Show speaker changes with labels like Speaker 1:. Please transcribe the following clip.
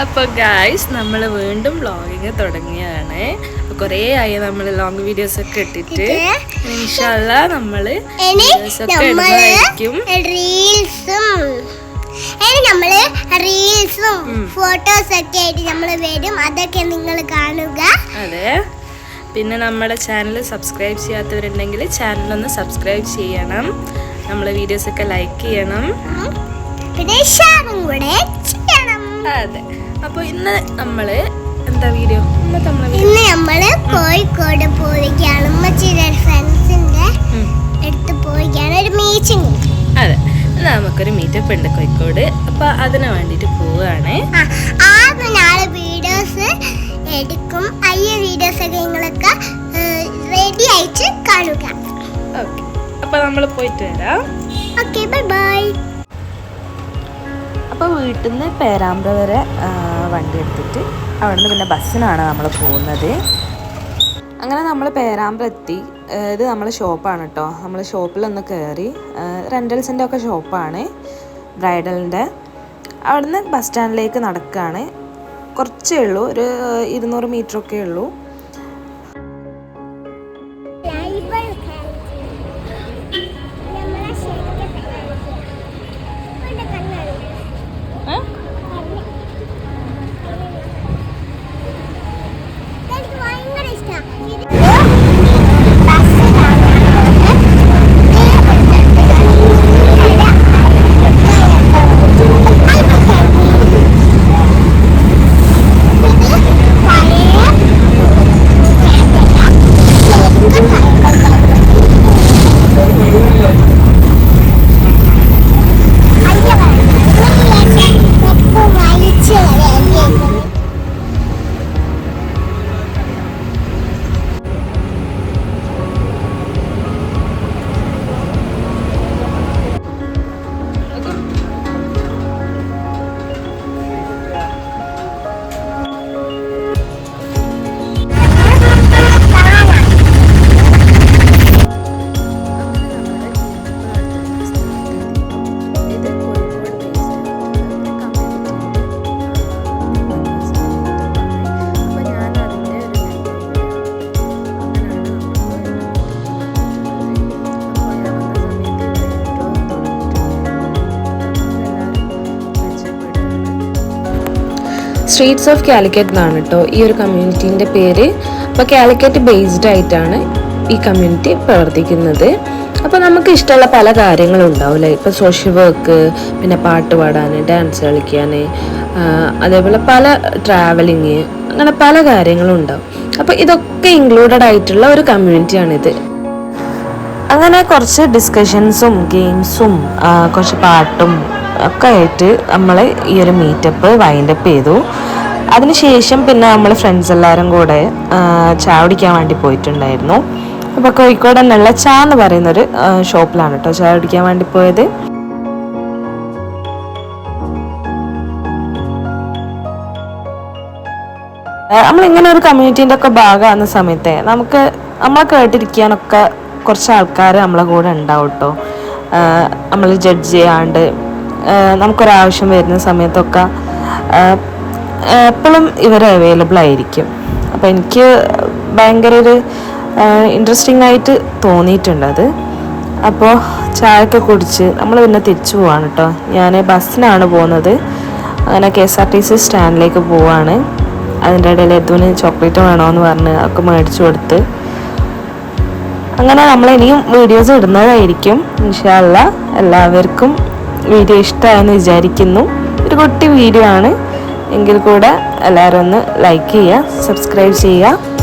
Speaker 1: അപ്പോൾ ഗൈസ് നമ്മൾ വീണ്ടും വ്ളോഗിങ് തുടങ്ങിയതാണ്. കുറേ ആയി നമ്മൾ ലോങ് വീഡിയോസ് ഒക്കെ ഇട്ടിട്ട്. ഇൻഷാ അല്ലാഹ് നമ്മൾ
Speaker 2: റീൽസും ഫോട്ടോസ് ഒക്കെ ആയിട്ട് നമ്മൾ വരും. അതൊക്കെ നിങ്ങൾ കാണുക.
Speaker 1: അതെ, പിന്നെ നമ്മുടെ ചാനൽ സബ്സ്ക്രൈബ് ചെയ്യാത്തവരുണ്ടെങ്കിൽ ചാനലൊന്ന് സബ്സ്ക്രൈബ് ചെയ്യണം. നമ്മളെ വീഡിയോസ് ഒക്കെ ലൈക്ക് ചെയ്യണം,
Speaker 2: പിന്നെ ഷെയറും കൂടെ ചെയ്യണം.
Speaker 1: അതെ. അപ്പോൾ ഇന്ന് നമ്മൾ എന്താ വീഡിയോ?
Speaker 2: ഇന്ന് നമ്മൾ കോഴിക്കോട് പോവുകയാണ്. ഉമ്മച്ചിയുടെ ഫ്രണ്ട്സിന്റെ അടുത്ത് പോവുകയാണ്, ഒരു മീറ്റിംഗ്.
Speaker 1: അതെ, നമുക്കൊരു മീറ്റപ്പ് ഉണ്ട് കോഴിക്കോട്. അപ്പോൾ അതിന് വേണ്ടിയിട്ട് പോവുകയാണ്.
Speaker 2: നാളെ വീഡിയോസ് എടുക്കും. അയ്യ വീഡിയോസ് ഒക്കെ നിങ്ങളൊക്കെ റെഡി ആയിട്ട് കാണുക.
Speaker 1: ഓക്കെ, അപ്പോൾ നമ്മൾ പോയിട്ട് വരാം.
Speaker 2: Okay, bye bye.
Speaker 1: അപ്പോൾ വീട്ടിൽ നിന്ന് പേരാമ്പ്ര വരെ വണ്ടി എടുത്തിട്ട് അവിടെ നിന്ന് പിന്നെ ബസ്സിനാണ് നമ്മൾ പോകുന്നത്. അങ്ങനെ നമ്മൾ പേരാമ്പ്ര എത്തി. ഇത് നമ്മളെ ഷോപ്പാണ് കേട്ടോ. നമ്മൾ ഷോപ്പിലൊന്ന് കയറി. റെൻ്റൽസിൻ്റെ ഒക്കെ ഷോപ്പാണ്, ബ്രൈഡലിൻ്റെ. അവിടുന്ന് ബസ് സ്റ്റാൻഡിലേക്ക് നടക്കുകയാണ്. കുറച്ചേ ഉള്ളൂ, ഒരു 200 മീറ്ററൊക്കെ ഉള്ളൂ. സ്ട്രീറ്റ്സ് ഓഫ് കാലിക്കറ്റ് എന്നാണ് കേട്ടോ ഈ ഒരു കമ്മ്യൂണിറ്റീൻ്റെ പേര്. അപ്പോൾ കാലിക്കറ്റ് ബേസ്ഡ് ആയിട്ടാണ് ഈ കമ്മ്യൂണിറ്റി പ്രവർത്തിക്കുന്നത്. അപ്പോൾ നമുക്ക് ഇഷ്ടമുള്ള പല കാര്യങ്ങളും ഉണ്ടാവില്ലേ. ഇപ്പോൾ സോഷ്യൽ വർക്ക്, പിന്നെ പാട്ട് പാടാൻ, ഡാൻസ് കളിക്കാൻ, അതേപോലെ പല ട്രാവലിങ്, അങ്ങനെ പല കാര്യങ്ങളും ഉണ്ടാവും. അപ്പോൾ ഇതൊക്കെ ഇൻക്ലൂഡഡ് ആയിട്ടുള്ള ഒരു കമ്മ്യൂണിറ്റിയാണിത്. അങ്ങനെ കുറച്ച് ഡിസ്കഷൻസും ഗെയിംസും കുറച്ച് പാട്ടും ഒക്കെ ആയിട്ട് നമ്മൾ ഈ ഒരു മീറ്റപ്പ് വൈൻഡപ്പ് ചെയ്തു. അതിനുശേഷം പിന്നെ നമ്മൾ ഫ്രണ്ട്സ് എല്ലാവരും കൂടെ ചായ കുടിക്കാൻ വേണ്ടി പോയിട്ടുണ്ടായിരുന്നു. അപ്പോൾ കോഴിക്കോട് തന്നെയുള്ള ചാ എന്ന് പറയുന്നൊരു ഷോപ്പിലാണ് കേട്ടോ ചായ കുടിക്കാൻ വേണ്ടി പോയത്. നമ്മളിങ്ങനെ ഒരു കമ്മ്യൂണിറ്റീൻ്റെ ഒക്കെ ഭാഗമാകുന്ന സമയത്തെ നമ്മളെ കേട്ടിരിക്കാനൊക്കെ കുറച്ച് ആൾക്കാർ നമ്മളെ കൂടെ ഉണ്ടാവും കേട്ടോ. നമ്മൾ ജഡ്ജ് ചെയ്യാണ്ട് നമുക്കൊരാവശ്യം വരുന്ന സമയത്തൊക്കെ എപ്പോഴും ഇവർ അവൈലബിൾ ആയിരിക്കും. അപ്പോൾ എനിക്ക് ഭയങ്കര ഒരു ഇൻട്രസ്റ്റിംഗ് ആയിട്ട് തോന്നിയിട്ടുണ്ടത്. അപ്പോൾ ചായയൊക്കെ കുടിച്ച് നമ്മൾ പിന്നെ തിരിച്ചു പോവാണ് കേട്ടോ. ഞാൻ ബസ്സിനാണ് പോകുന്നത്. അങ്ങനെ KSRTC സ്റ്റാൻഡിലേക്ക് പോവാണ്. അതിൻ്റെ ഇടയിൽ എത്തുവിന് ചോക്ലേറ്റ് വേണമെന്ന് പറഞ്ഞ് ഒക്കെ മേടിച്ചു കൊടുത്ത്. അങ്ങനെ നമ്മൾ ഇനിയും വീഡിയോസ് ഇടുന്നതായിരിക്കും ഇൻഷാ അല്ലാഹ്. എല്ലാവർക്കും വീഡിയോ ഇഷ്ടമായെന്ന് വിചാരിക്കുന്നു. ഒരു കുട്ടി വീഡിയോ ആണ് എങ്കിൽ കൂടെ എല്ലാവരും ഒന്ന് ലൈക്ക് ചെയ്യുക, സബ്സ്ക്രൈബ് ചെയ്യുക.